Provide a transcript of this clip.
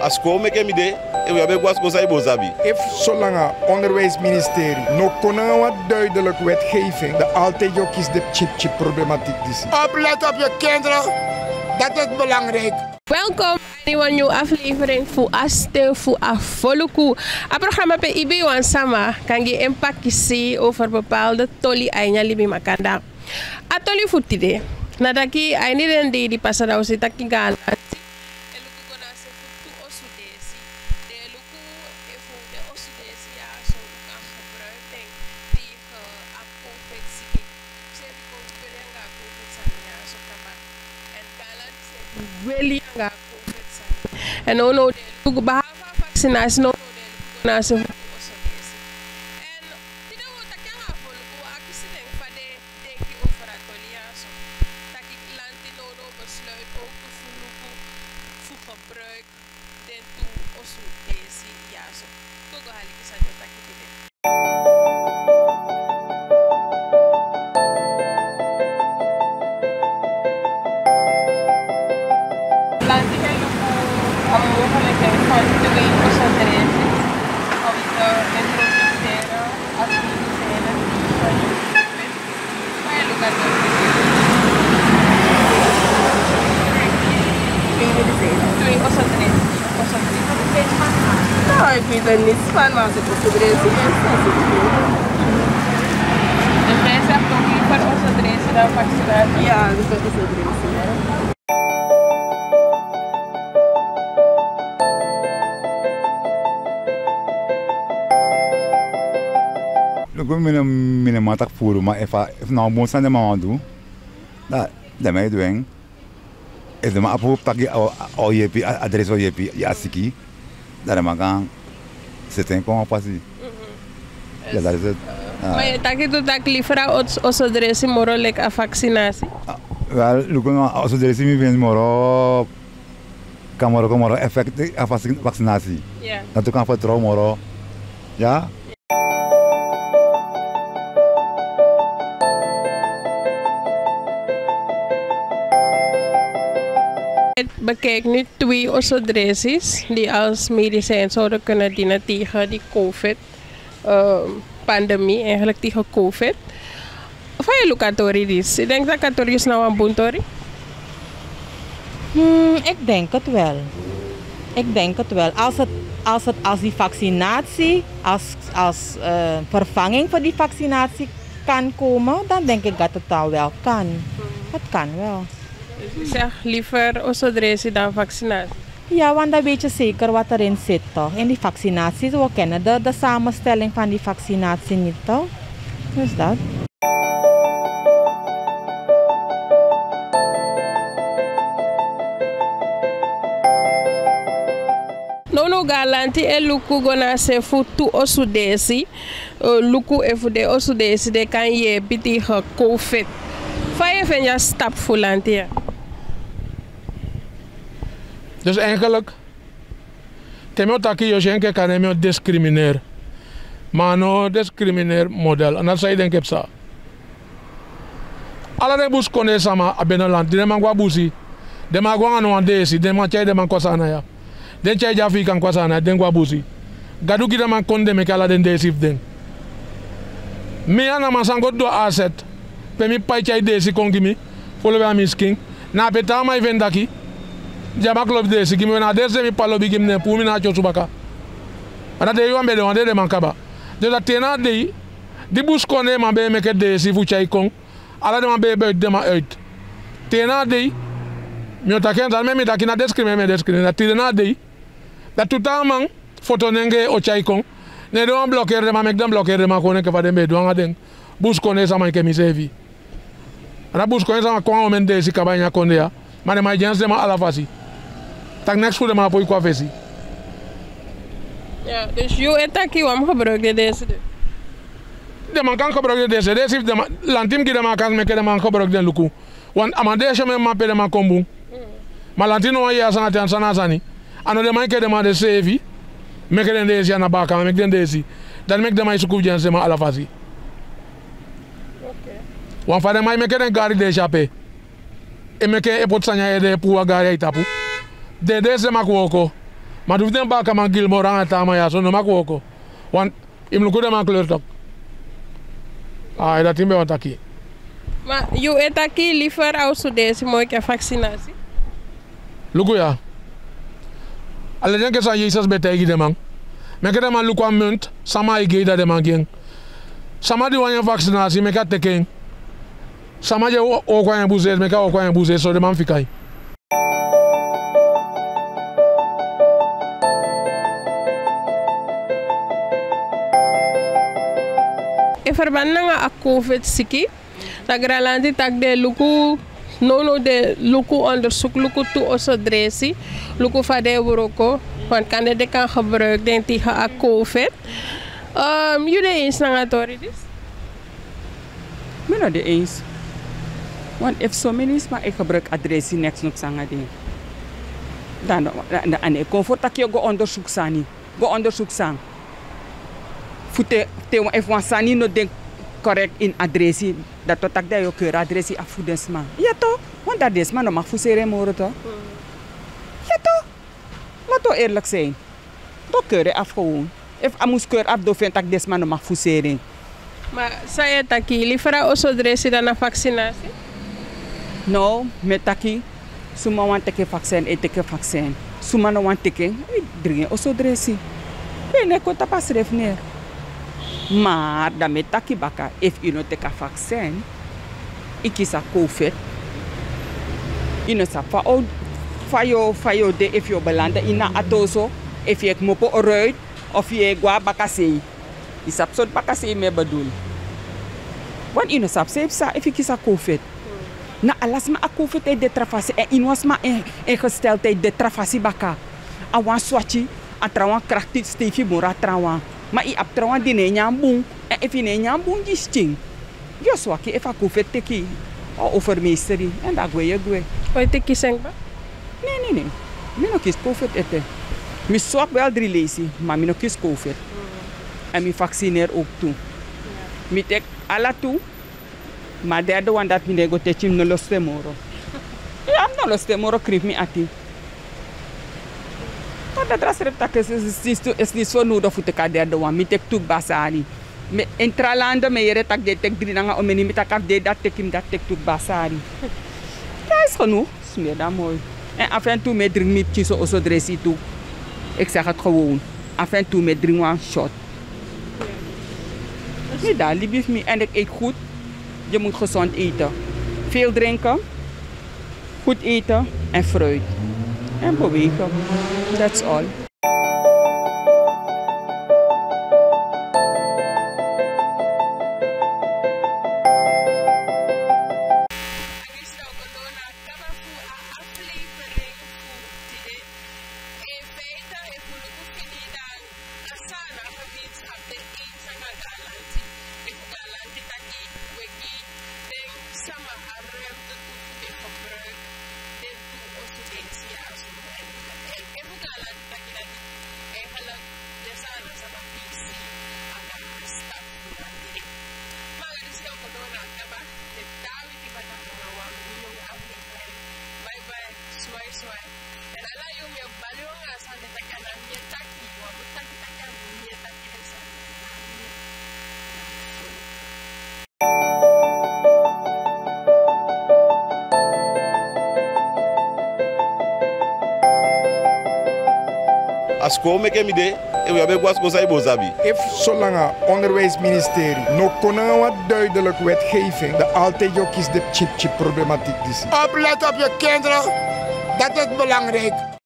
Als school me ken idee, en we hebben was kozai bozabi. If zolang onderwijsministerie nog kon wat duidelijk wetgeving, de altijd jokjes de chip problematiek is. Oplet op je kinderen, dat is belangrijk. Welkom bij een nieuwe aflevering voor Aste voor Afoluku. Het programma bij IB Wan Sama kan je impact zien over bepaalde toli aina libi makanda. A toli futide. Nadaki aini den di pasada usita kigala. En no de behalve vaccinatie no de vaccinatie en tida wo takanga volku accident van de deki over atoliaso dat ik lanti no besluit ook te volku voor gebruik den toe osu desi jaso togo haliki sa de takite lanti mogelijk van de wetenschapperes om te introduceren als medicijnen van je COVID. Maar je lukt het ook. Twee medicijnen? Twee osadres. Osadres van de pijn van? Nou, ik weet er niets van, maar als het osadres is, dan is het goed. Dus jij zegt ook liever osadres dan vaccinatie? Ja, dus dat is osadres. Ik ben mijn matak voeren, maar even nou moet zijn de man doen. Dat mij doen. Is de man op taki al je adres al je jasiki. Dat man kan zitten komen passie. Ja, dat is het. Maar je taki doet dat liever als adres in moro lek a vaccinatie. Wel, lukken als adres in mijn moro. Kan moro effect a vaccinatie. Ja. Dat kan vertrouwen moro. Ja. Bekijk nu twee osadreses die als medicijn zouden kunnen dienen tegen die COVID-pandemie, eigenlijk tegen COVID. Of je locatori is? Ik denk dat Catorius nou een buntori? Ik denk het wel. Ik denk het wel. Als die vaccinatie, als vervanging voor die vaccinatie kan komen, dan denk ik dat het dan wel kan. Het kan wel. Dus zeg liever osadresi dan vaccinatie? Ja, want dan weet je zeker wat erin zit toch. In die vaccinatie, we kennen de samenstelling van die vaccinatie niet toch. Dus dat. No galanti e luku gona se futu osudesi luku e fude osudesi de kan je biti COVID. Fa je vind je stap fulanti. Dus eigenlijk, temio taki je kan hem discrimineren. Maar no discrimineer model. En dat zei denk ik zo. Alle de bus konen sama abenaland. De man gwa busi. De man gwa no andesi. De man chai de man kwasana ya. Den chai jafi kan kwasana. Den gwa busi. Gadu ki de man konde me kala den desif den. Me ana man sango do asset. Pe mi pai chai desi kongi mi. Follow me misking. Na peta mai vendaki. Jama club desi kimi na desi mi palo bigim ne pu mi na cho subaka. Ana de yo ambele wande de mankaba. De la tena de di bus konen man be meke desi fu chai kong. Ala de man be de ma uit. Tena de mi otaken dan me dakina discriminate na tena de dat totalement foto nenge o chai kong. Ne do an bloquer de ma mek dan bloquer de ma konen ke va de me do an den. Bus konen sa man ke mi sevi. Ana bus konen sa ma kon o men desi kabanya kondia. Maar de majens de ma ala fasi. Tak next voor de ma poi kwa fesi. Ja, dus je etaki wam gebruik deze. De man kan gebruik deze. Deze de man lantim ki de man kan meke de man gebruik den luku. Want amandesha me ma pe de man kombu. Maar lantino ya sana tan sana sani. Ano de man ke de man de sevi. Meke den deze na baka meke den deze. Dan meke de man suku jens de ma ala fasi. Okay. Wan fa de man meke den gari de chape. E meke e pot sanya de pu gari itapu. De deze makwoko Maar hoeft niet bakken man Gilmore aan het aan ja, zo noem ik ook. Want ik moet de man kleur toch. Ah, dat is bij wat ik. Maar je eet aquí liever als deze mooie vaccinatie? Luku ja. Alleen denk ik dat Jezus betekent de man. Maar ik heb man luku aan munt, sama ik dat de man ging. Sama die wanneer vaccinatie, maar ik had teken. Sama je ook wanneer boezet, maar ik ook wanneer boezet, zo de man fikai. In verband met COVID-19, dat Gralandi tak de luku, de luku onderzoek, luku toe oso dressi, luku van de woroko, want kan de kan gebruiken tegen COVID. Jullie eens naar het horen? Ik ben het eens. Want if zo min is, maar ik gebruik adressie niks nog zanga ding. Dan ik comfort dat je go onderzoek sani, go onderzoek sang. Fute te if wan sani no denk correct in adressie, dat tot tak dat je keur adressie afvoedensma. Ja toch? Want dat desma no mag fuseren moren toch? Ja toch? Maar toch eerlijk zijn. Toch keur afgewoon. If amus keur af do vind tak desma no mag fuseren. Maar zei je dat je liever oso dressi dan een vaccinatie? No, met taki, suma want teke vaccin, teke vaccin. Suma no want teke, drinken oso dressi. Ben ko tapas reveneer. Maar dan met taki baka, if you no teke vaccin, ik is a COVID. You no sa fa yo de if you belanda ina atoso, if je mopo oruit of je gwa baka sei. Is absurd baka sei me bedoel. Want you no sa if ik is a COVID. Na alas ma a COVID de trafasi en inwas ma ingesteldheid de trafasi baka. Awan swatchi, a trawan krachtig stefi mura trawan. Ma I ap trawan di ne nyambung en if ne nyambung gisting. Yo swaki if a COVID teki o overmeesteri en da gwe. Oi teki sengba? Nee. Mi no kies COVID ete. Mi swap wel 3 lesi, maar mi no kies COVID. En mi vaccineer ook toe. Mi tek ala toe. Maar derde one dat mi nego techim no los temoro. Ja, no los temoro krip mi ati. Maar dat ras repta is niet zo nodig voor te derde one. Mi tek tuk basari. Me intralande me yere tak de tek 3 nanga omeni mi tak af de dat tekim dat tek tuk basari. Ja, is genoeg. Smeer dat mooi. En af en toe me drink mi kies oso dressi toe. Ik zeg het gewoon. Af en toe me drink one shot. Ja, daar lief me en ik eet goed. Je moet gezond eten. Veel drinken, goed eten en fruit. En bewegen. That's all. A school make me de, e we hebben was kosa ibozabi. If zolang onderwijsministerie nog kon wat duidelijk wetgeving, de altijd ook is de chip problematiek. Oplet op je kinderen, dat is belangrijk.